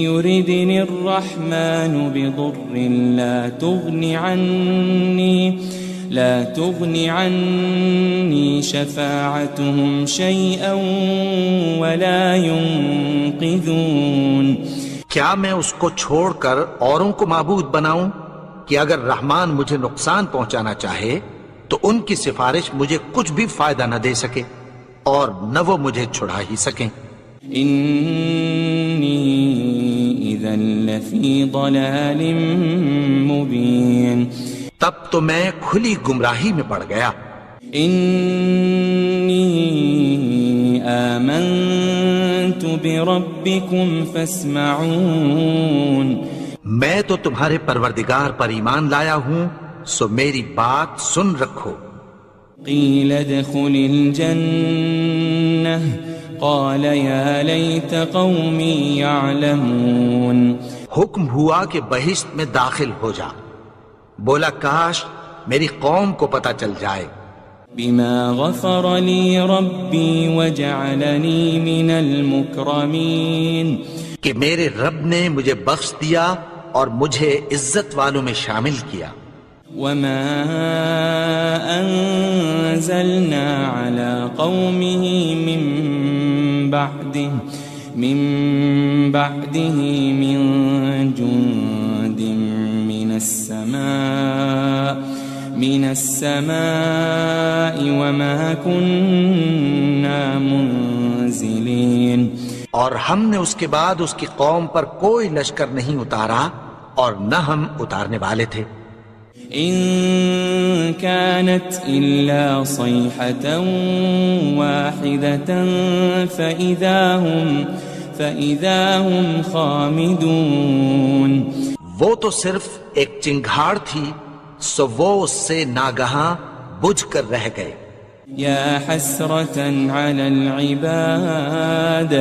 يردني الرحمن بضر لا تغن عني شفاعتهم شيئا ولا ينقذون. کیا میں اس کو چھوڑ کر اوروں کو معبود بناؤں کہ اگر رحمان مجھے نقصان پہنچانا چاہے تو ان کی سفارش مجھے کچھ بھی فائدہ نہ دے سکے اور نہ وہ مجھے چھڑا ہی سکیں. إني إذا لفي ضلال مبين. تب تو میں کھلی گمراہی میں پڑ گیا. إني آمنت بربكم فاسمعون. میں تو تمہارے پروردگار پر ایمان لایا ہوں، سو میری بات سن رکھو. قيل ادخل الجنة قال يا ليت قومي يعلمون. حکم ہوا کہ بہشت میں داخل ہو جا. بولا کاش میری قوم کو پتہ چل جائے. بما غفر لي ربي وجعلني من المكرمين. کہ میرے رب نے مجھے بخش دیا اور مجھے عزت والوں میں شامل کیا. وما أنزلنا على قومه من بعده من جند من السماء وما كنا منزلين. اور ہم نے اس کے بعد اس کی قوم پر کوئی لشکر نہیں اتارا اور نہ ہم اتارنے والے تھے. إن كانت إلا صيحة واحدة فإذا هم خامدون. وہ تو صرف ایک چنگھاڑ تھی، سو وہ اس سے ناگہاں بجھ کر رہ گئے. يا حسرة على العباد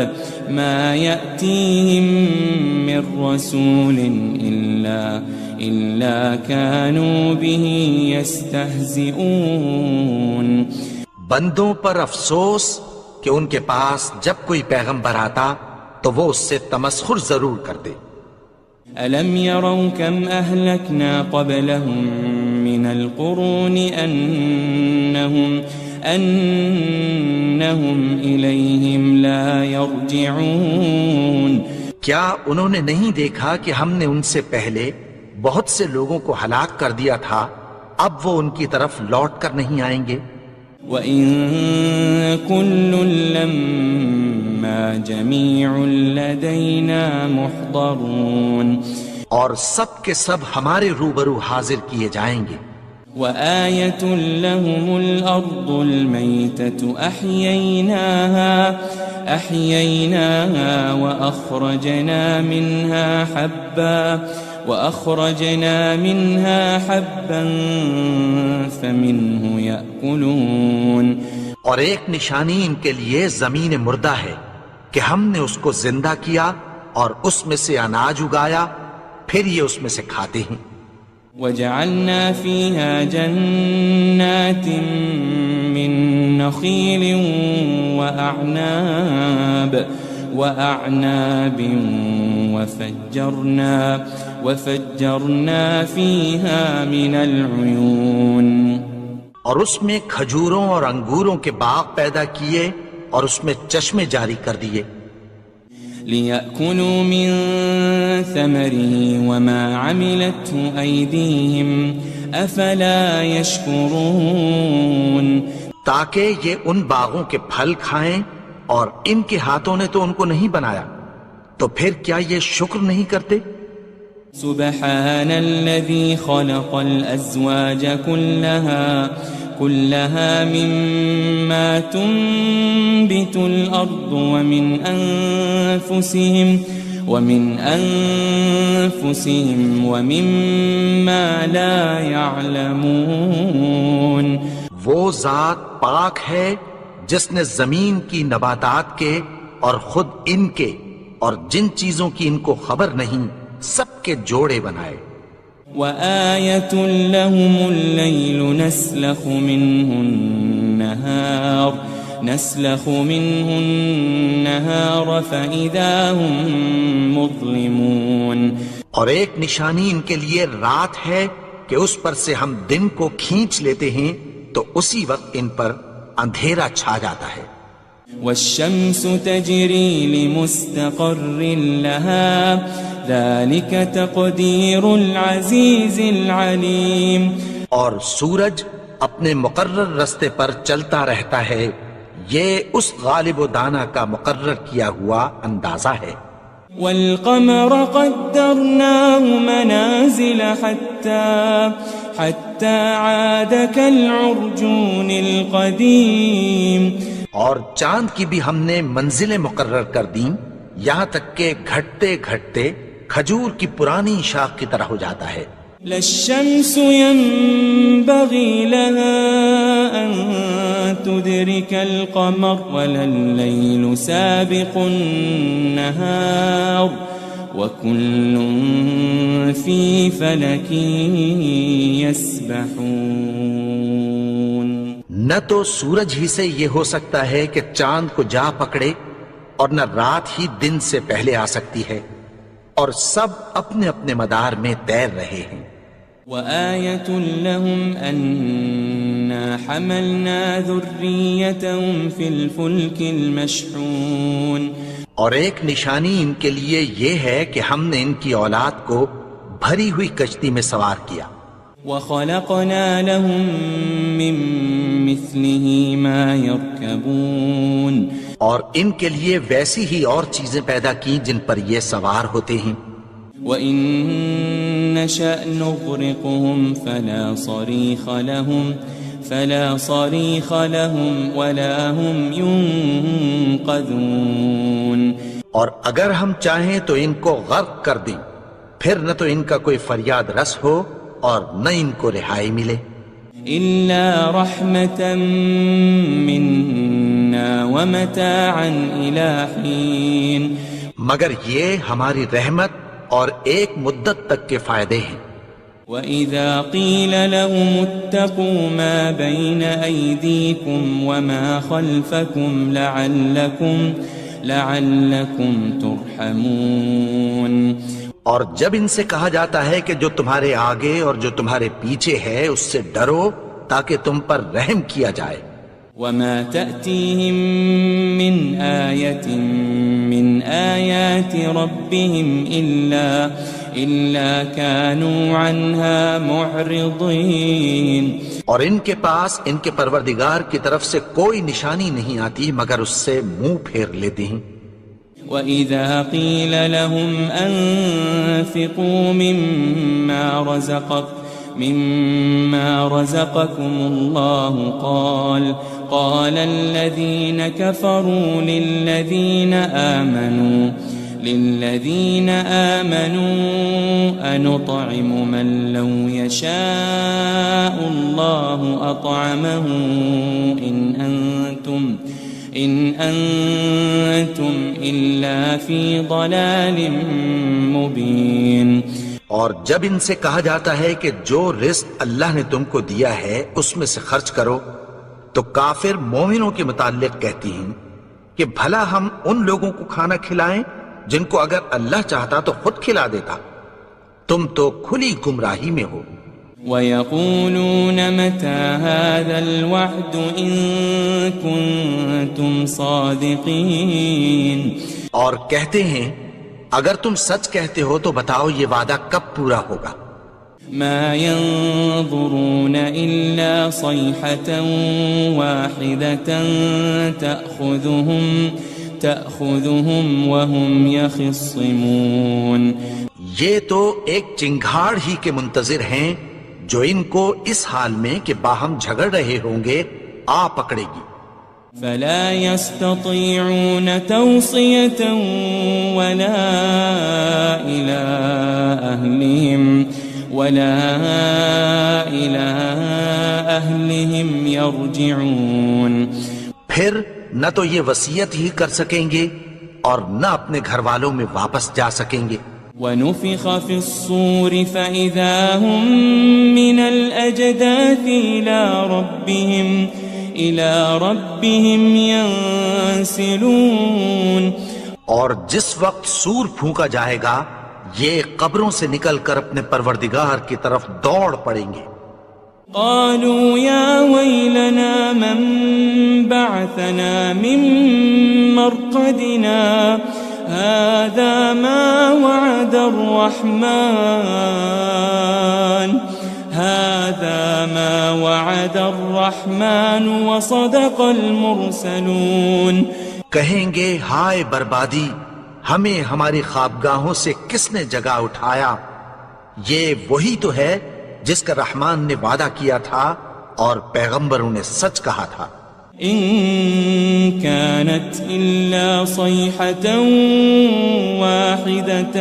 ما يأتيهم من رسول إلا كانوا به يستهزئون. بندوں پر افسوس کہ ان کے پاس جب کوئی پیغمبر آتا تو وہ اس سے تمسخر ضرور کرتے. ألم يروا كم أهلكنا قبلهم من القرون أنهم إليهم لا يرجعون. کیا انہوں نے نہیں دیکھا کہ ہم نے ان سے پہلے بہت سے لوگوں کو ہلاک کر دیا تھا، اب وہ ان کی طرف لوٹ کر نہیں آئیں گے. وَإِن كُلٌّ لَمَّا جَمِيعٌ لَدَيْنَا مُحْضَرُونَ. اور سب کے سب ہمارے روبرو حاضر کیے جائیں گے. وآية لهم الأرض الميتة أحييناها وأخرجنا منها حبا فمنه يأكلون. اور ایک نشانی ان کے لیے زمین مردہ ہے کہ ہم نے اس کو زندہ کیا اور اس میں سے اناج اگایا، پھر یہ اس میں سے کھاتے ہیں. وجعلنا فيها جنات من نخيل وأعناب وفجرنا فيها من العيون. اور اس میں کھجوروں اور انگوروں کے باغ پیدا کیے اور اس میں چشمے جاری کر دیے. لِيَأْكُلُوا مِن ثَمَرِهِ وَمَا عَمِلَتْهُ أَيْدِيهِمْ أَفَلَا يَشْكُرُونَ. تاکہ یہ ان باغوں کے پھل کھائیں اور ان کے ہاتھوں نے تو ان کو نہیں بنایا، تو پھر کیا یہ شکر نہیں کرتے؟ سبحان الذي خلق الأزواج كلها مما تنبت الأرض ومن أنفسهم ومما لا يعلمون. وہ ذات پاک ہے جس نے زمین کی نباتات کے اور خود ان کے اور جن چیزوں کی ان کو خبر نہیں سب کے جوڑے بنائے. وآية لهم الليل نسلخ منه النهار فإذا هم مظلمون. اور ایک نشانی ان کے لیے رات ہے کہ اس پر سے ہم دن کو کھینچ لیتے ہیں تو اسی وقت ان پر اندھیرا چھا جاتا ہے. والشمس تجري لمستقر لها ذلك تقدير العزيز العليم. اور سورج اپنے مقرر رستے پر چلتا رہتا ہے، یہ اس غالب و دانا کا مقرر کیا ہوا اندازہ ہے. والقمر قدرناه منازل حتى عاد كالعرجون القديم. اور چاند کی بھی ہم نے منزلیں مقرر کر دیں یہاں تک کہ گھٹتے گھٹتے کھجور کی پرانی شاخ کی طرح ہو جاتا ہے. للشمس ينبغي لها أن تدرك القمر ولا الليل سابق النهار وكل في فلك يسبحون. نہ تو سورج ہی سے یہ ہو سکتا ہے کہ چاند کو جا پکڑے اور نہ رات ہی دن سے پہلے آ سکتی ہے، اور سب اپنے اپنے مدار میں تیر رہے ہیں. وآية لهم أنا حملنا ذريتهم في الفلك المشحون. اور ایک نشانی ان کے لیے یہ ہے کہ ہم نے ان کی اولاد کو بھری ہوئی کشتی میں سوار کیا. وخلقنا لهم من مثله ما يركبون. اور ان کے لیے ویسی ہی اور چیزیں پیدا کی جن پر یہ سوار ہوتے ہیں. وَإِن نَّشَأْ نُغْرِقْهُمْ فَلَا صَرِيخَ لَهُمْ وَلَا هُمْ يُنقَذُونَ. اور اگر ہم چاہیں تو ان کو غرق کر دیں، پھر نہ تو ان کا کوئی فریاد رس ہو اور نہ ان کو رہائی ملے. إِلَّا رَحْمَةً مِّنَّا وَمَتَاعًا إِلَى حِينٍ. مگر یہ ہماری رحمت اور ایک مدت تک کے فائدے ہیں. وَإِذَا قِيلَ لَهُمُ اتَّقُوا مَا بَيْنَ أَيْدِيكُمْ وَمَا خَلْفَكُمْ لَعَلَّكُمْ تُرْحَمُونَ. اور جب ان سے کہا جاتا ہے کہ جو تمہارے آگے اور جو تمہارے پیچھے ہے اس سے ڈرو تاکہ تم پر رحم کیا جائے. وَمَا تَأْتِيهِم مِّنْ آيَةٍ مِّنْ آيَاتِ رَبِّهِمْ إِلَّا كَانُوا عَنْهَا مُعْرِضِينَ. اور ان کے پاس ان کے پروردگار کی طرف سے کوئی نشانی نہیں آتی مگر اس سے منہ پھیر لیتے ہیں. وَإِذَا قِيلَ لَهُمْ أَنفِقُوا مِمَّا رَزَقَكُمُ اللَّهُ قَالَ الَّذِينَ كَفَرُوا لِلَّذِينَ آمَنُوا أَنُطْعِمُ مَن لَّوْ يَشَاءُ اللَّهُ أَطْعَمَهُ إِنْ أَنْتُمْ إِلَّا فِي ضَلَالٍ مُبِينٍ۔ اور جب ان سے کہا جاتا ہے کہ جو رزق اللہ نے تم کو دیا ہے اس میں سے خرچ کرو، تو کافر مومنوں کے متعلق کہتی ہیں کہ بھلا ہم ان لوگوں کو کھانا کھلائیں جن کو اگر اللہ چاہتا تو خود کھلا دیتا، تم تو کھلی گمراہی میں ہو۔ وَيَقُولُونَ مَتَى هَذَا الْوَعْدُ إِن كُنتُمْ صَادِقِينَ، اور کہتے ہیں اگر تم سچ کہتے ہو تو بتاؤ یہ وعدہ کب پورا ہوگا۔ مَا يَنظُرُونَ إِلَّا صَيْحَةً وَاحِدَةً تَأْخُذُهُمْ وَهُمْ يَخِصِّمُونَ، یہ تو ایک چنگھاڑ ہی کے منتظر ہیں جو ان کو اس حال میں کہ باہم جھگڑ رہے ہوں گے آ پکڑے گی۔ فَلَا يَسْتَطِيعُونَ تَوْصِيَةً وَلَا إِلَىٰ أَهْلِهِمْ يَرْجِعُونَ، پھر نہ تو یہ وصیت ہی کر سکیں گے اور نہ اپنے گھر والوں میں واپس جا سکیں گے۔ وَنُفِخَ فِي الصُّورِ فَإِذَا هُم مِّنَ الْأَجْدَاثِ إِلَىٰ رَبِّهِمْ يَنسِلُونَ، اور جس وقت سور پھونکا جائے گا یہ قبروں سے نکل کر اپنے پروردگار کی طرف دوڑ پڑیں گے۔ قالوا يا ويلنا من بعثنا من مرقدنا هذا ما وعد الرحمن وصدق المرسلون، کہیں گے ہائے بربادی، ہمیں ہماری خوابگاہوں سے کس نے جگا اٹھایا، یہ وہی تو ہے جس کا رحمان نے وعدہ کیا تھا اور پیغمبروں نے سچ کہا تھا۔ إن كانت إلا صيحة واحدة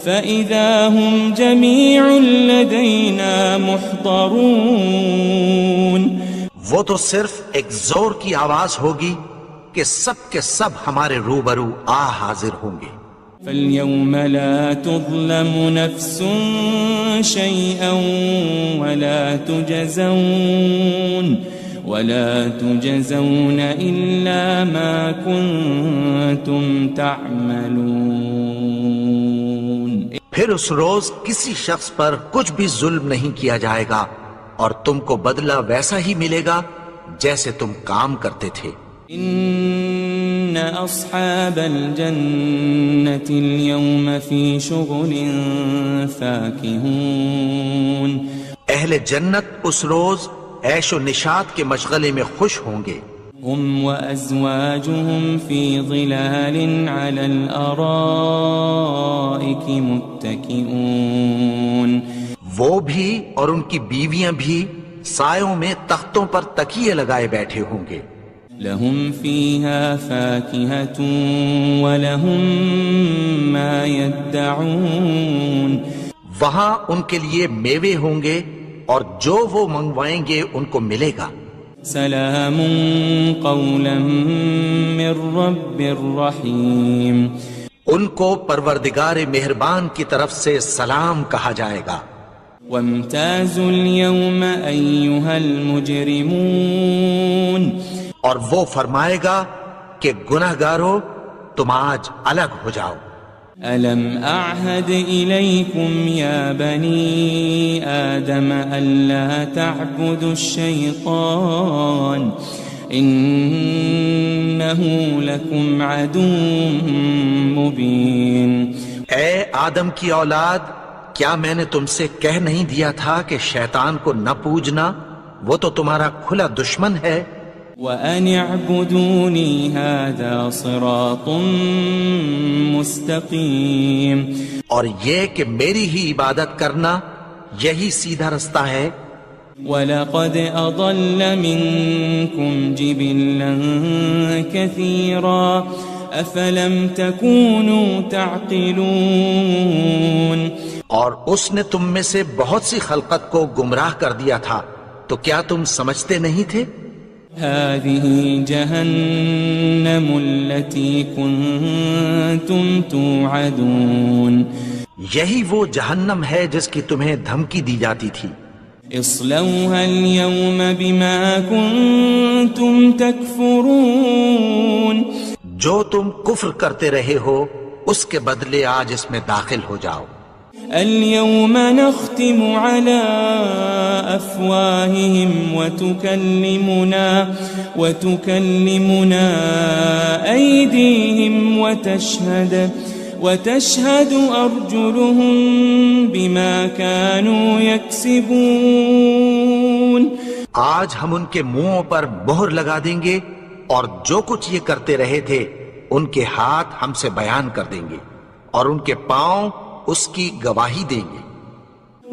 فإذا هم جميع لدينا محضرون، وہ تو صرف ایک زور کی آواز ہوگی کہ سب کے سب ہمارے روبرو آ حاضر ہوں گے۔ فَالْيَوْمَ لَا تُظْلَمُ نَفْسٌ شَيْئًا وَلَا تُجَزَوْنَ إِلَّا مَا كُنتُمْ تَعْمَلُونَ، پھر اس روز کسی شخص پر کچھ بھی ظلم نہیں کیا جائے گا اور تم کو بدلہ ویسا ہی ملے گا جیسے تم کام کرتے تھے۔ إن أصحاب الجنة اليوم في شغل فاكهون، اہل جنت اس روز عیش و نشاط کے مشغلے میں خوش ہوں گے۔ هم وأزواجهم في ظلال على الأرائك متكئون، وہ بھی اور ان کی بیویاں بھی سایوں میں تختوں پر تکیے لگائے بیٹھے ہوں گے۔ لهم فيها فاكهة ولهم ما يدعون، وہاں ان کے لیے میوے ہوں گے اور جو وہ منگوائیں گے ان کو ملے گا۔ سلام قولا من رب الرحیم، ان کو پروردگار مہربان کی طرف سے سلام کہا جائے گا۔ وامتازوا اليوم أيها المجرمون، اور وہ فرمائے گا کہ گناہگارو تم آج الگ ہو جاؤ۔ ألم أعهد إليكم يا بني آدم ألا تعبدوا الشيطان إنه لكم عدو مبين، اے آدم کی اولاد، کیا میں نے تم سے کہہ نہیں دیا تھا کہ شیطان کو نہ پوجنا، وہ تو تمہارا کھلا دشمن ہے۔ وَأَنِ اعْبُدُونِي هَذَا صِرَاطٌ مُسْتَقِيم، اور یہ کہ میری ہی عبادت کرنا یہی سیدھا رستہ ہے۔ وَلَقَدْ أَضَلَّ مِنْكُمْ جِبِلًّا كَثِيرًا أَفَلَمْ تَكُونُوا تَعْقِلُونَ، اور اس نے تم میں سے بہت سی خلقت کو گمراہ کر دیا تھا، تو کیا تم سمجھتے نہیں تھے؟ هذه جهنم التي كنتم توعدون، یہی وہ جہنم ہے جس کی تمہیں دھمکی دی جاتی تھی۔ اصلوها اليوم بما كنتم تكفرون، جو تم کفر کرتے رہے ہو اس کے بدلے آج اس میں داخل ہو جاؤ۔ اليوم نختم على أفواههم وتكلمنا أيديهم وتشهد أرجلهم بما كانوا يكسبون، آج ہم ان کے منہوں پر مہر لگا دیں گے، اور جو کچھ یہ کرتے رہے تھے ان کے ہاتھ ہم سے بیان کر دیں گے، اور ان کے پاؤں اس کی گواہی دیں گے۔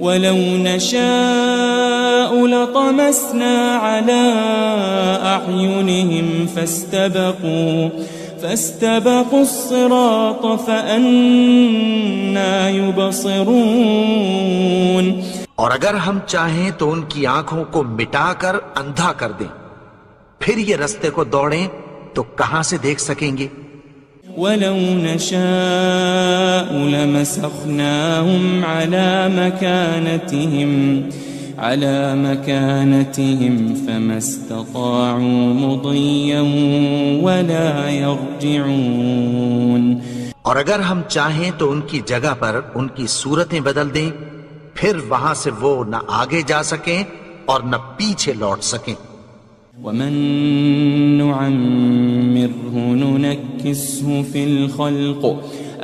وَلَوْ نَشَاءُ لَطَمَسْنَا عَلَىٰ أَعْيُنِهِمْ فَاسْتَبَقُوا الصِّرَاطَ فَأَنَّىٰ يُبْصِرُونَ، اور اگر ہم چاہیں تو ان کی آنکھوں کو مٹا کر اندھا کر دیں، پھر یہ رستے کو دوڑیں تو کہاں سے دیکھ سکیں گے؟ وَلَوْ نَشَاءُ لَمَسَخْنَاهُمْ عَلَىٰ مَكَانَتِهِمْ فَمَا اسْتَطَاعُوا مُضِيًّا وَلَا يَرْجِعُونَ، اور اگر ہم چاہیں تو ان کی جگہ پر ان کی صورتیں بدل دیں، پھر وہاں سے وہ نہ آگے جا سکیں اور نہ پیچھے لوٹ سکیں۔ وَمَن نُعَمِّرْهُ نُنَكِّسْهُ فِي الْخَلْقِ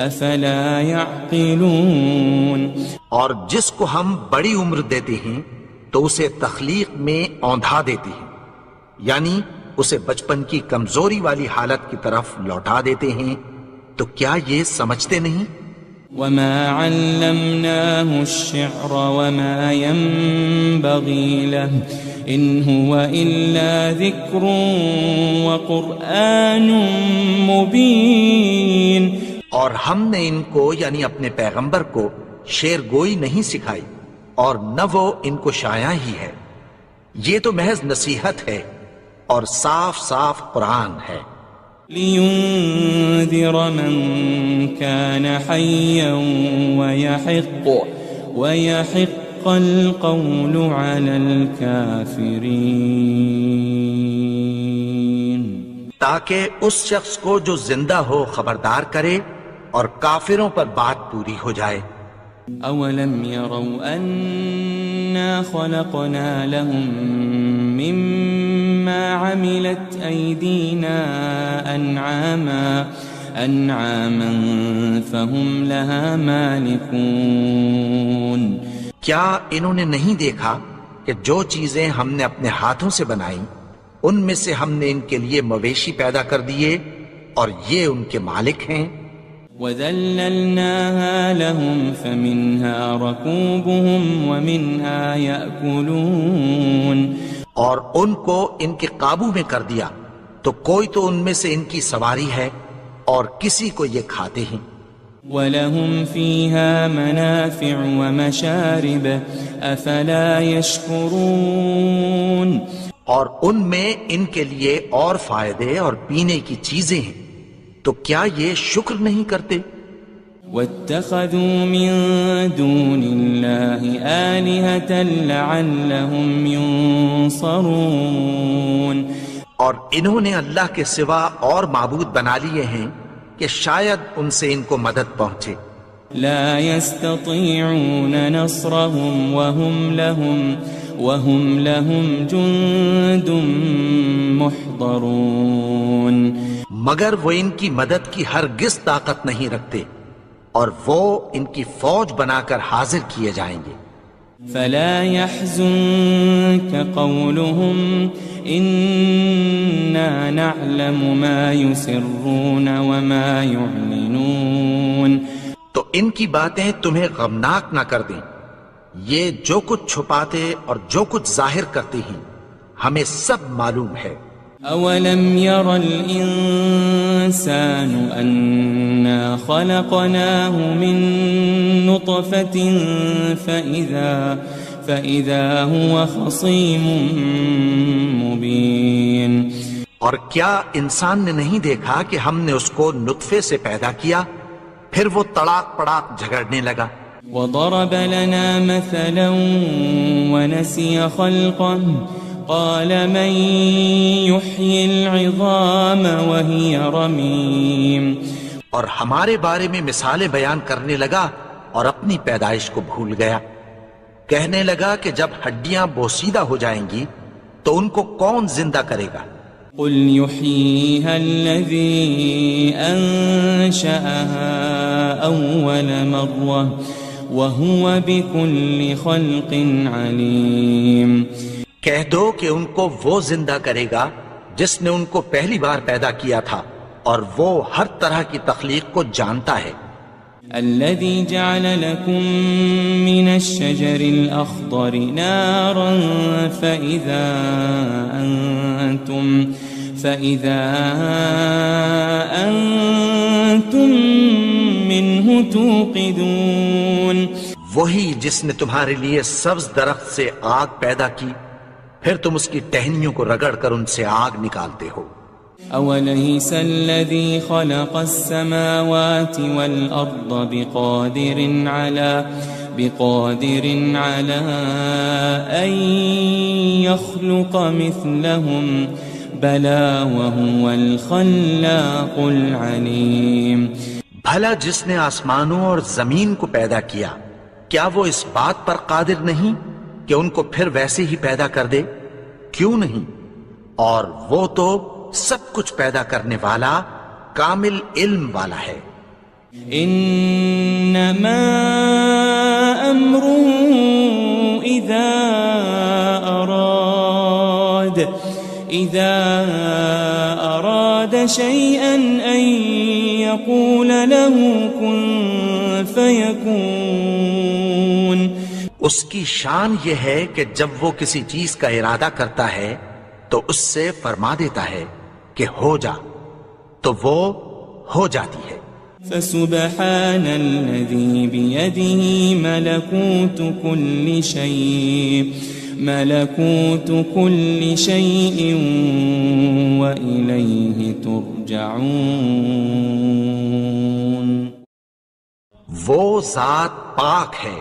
أَفَلَا يَعْقِلُونَ، اور جس کو ہم بڑی عمر دیتے ہیں تو اسے تخلیق میں اوندھا دیتے ہیں، یعنی اسے بچپن کی کمزوری والی حالت کی طرف لوٹا دیتے ہیں، تو کیا یہ سمجھتے نہیں؟ وَمَا عَلَّمْنَاهُ الشِّعْرَ وَمَا يَنبَغِي لَهُ إِنْ هُوَ إِلَّا ذِكْرٌ وَقُرْآنٌ مُبِينٌ، اور ہم نے ان کو یعنی اپنے پیغمبر کو شعر گوئی نہیں سکھائی، اور نہ وہ ان کو شایع ہی ہے، یہ تو محض نصیحت ہے اور صاف صاف قرآن ہے۔ لِيُنذِرَ مَن كَانَ حَيًّا وَيَحِقَّ الْقَوْلُ عَلَى الْكَافِرِينَ، تاکہ اس شخص کو جو زندہ ہو خبردار کرے اور کافروں پر بات پوری ہو جائے۔ أَوَلَمْ يَرَوْا أَنَّا خَلَقْنَا لَهُم مِّمَّا عَمِلَتْ أَيْدِينَا أَنْعَامًا فَهُمْ لَهَا مَالِكُونَ، کیا انہوں نے نہیں دیکھا کہ جو چیزیں ہم نے اپنے ہاتھوں سے بنائیں ان میں سے ہم نے ان کے لیے مویشی پیدا کر دیے اور یہ ان کے مالک ہیں۔ وَذَلَّلْنَاهَا لَهُمْ فَمِنْهَا رَكُوبُهُمْ وَمِنْهَا يَأْكُلُونَ، اور ان کو ان کے قابو میں کر دیا، تو کوئی تو ان میں سے ان کی سواری ہے اور کسی کو یہ کھاتے ہیں۔ وَلَهُمْ فِيهَا مَنَافِعُ وَمَشَارِبُ أَفَلَا يَشْكُرُونَ، اور ان میں ان کے لیے اور فائدے اور پینے کی چیزیں ہیں، تو کیا یہ شکر نہیں کرتے؟ وَاتَّخَذُوا مِن دُونِ اللَّهِ آلِهَةً لَعَلَّهُمْ يُنصَرُونَ، اور انہوں نے اللہ کے سوا اور معبود بنا لیے ہیں کہ شاید ان سے ان کو مدد پہنچے۔ لا يستطيعون نصرهم وهم لهم جند محضرون، مگر وہ ان کی مدد کی ہرگز طاقت نہیں رکھتے، اور وہ ان کی فوج بنا کر حاضر کیے جائیں گے۔ فلا يحزنك قولهم إنا نعلم ما يسرون وما يعلنون. تو ان کی باتیں تمہیں غمناک نہ کر دیں. یہ جو کچھ چھپاتے اور جو کچھ ظاہر کرتے ہیں ہمیں سب معلوم ہے. أولم ير الإنسان أنا خلقناه من نطفة فإذا هو خصيم مبين. اور کیا انسان نے نہیں دیکھا کہ ہم نے اس کو نطفے سے پیدا کیا پھر وہ تڑاک پڑاک جھگڑنے لگا. وضرب لنا مثلا ونسي خلقه قال من يحيي العظام وهي رميم. اور ہمارے بارے میں مثالیں بیان کرنے لگا اور اپنی پیدائش کو بھول گیا. کہنے لگا کہ جب ہڈیاں بوسیدہ ہو جائیں گی تو ان کو کون زندہ کرے گا؟ قل يحييها الذي أنشأها أول مرة وهو بكل خلق عليم. کہہ دو کہ ان کو وہ زندہ کرے گا جس نے ان کو پہلی بار پیدا کیا تھا اور وہ ہر طرح کی تخلیق کو جانتا ہے. الذي جعل لكم من الشجر الأخضر نارا فإذا أنتم منه توقدون. وہی جس نے تمہارے لیے سبز درخت سے آگ پیدا کی پھر تم اس کی ٹہنیوں کو رگڑ کر ان سے آگ نکالتے ہو. أوليس الذي خلق السماوات والأرض بقادر على أن يخلق مثلهم بلى وهو الخلاق العليم. بھلا جس نے آسمانوں اور زمین کو پیدا کیا کیا وہ اس بات پر قادر نہیں کہ ان کو پھر ویسے ہی پیدا کر دے؟ کیوں نہیں؟ اور وہ تو سب کچھ پیدا کرنے والا کامل علم والا ہے. انما امره اذا اراد شيئا ان يقول له كن فيكون. اس کی شان یہ ہے کہ جب وہ کسی چیز کا ارادہ کرتا ہے تو اس سے فرما دیتا ہے کہ ہو جا تو وہ ہو جاتی ہے. فسبحان الذي بيده ملكوت كل شيء وإليه ترجعون. وہ ذات پاک ہے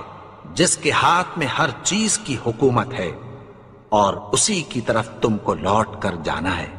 جس کے ہاتھ میں ہر چیز کی حکومت ہے اور اسی کی طرف تم کو لوٹ کر جانا ہے.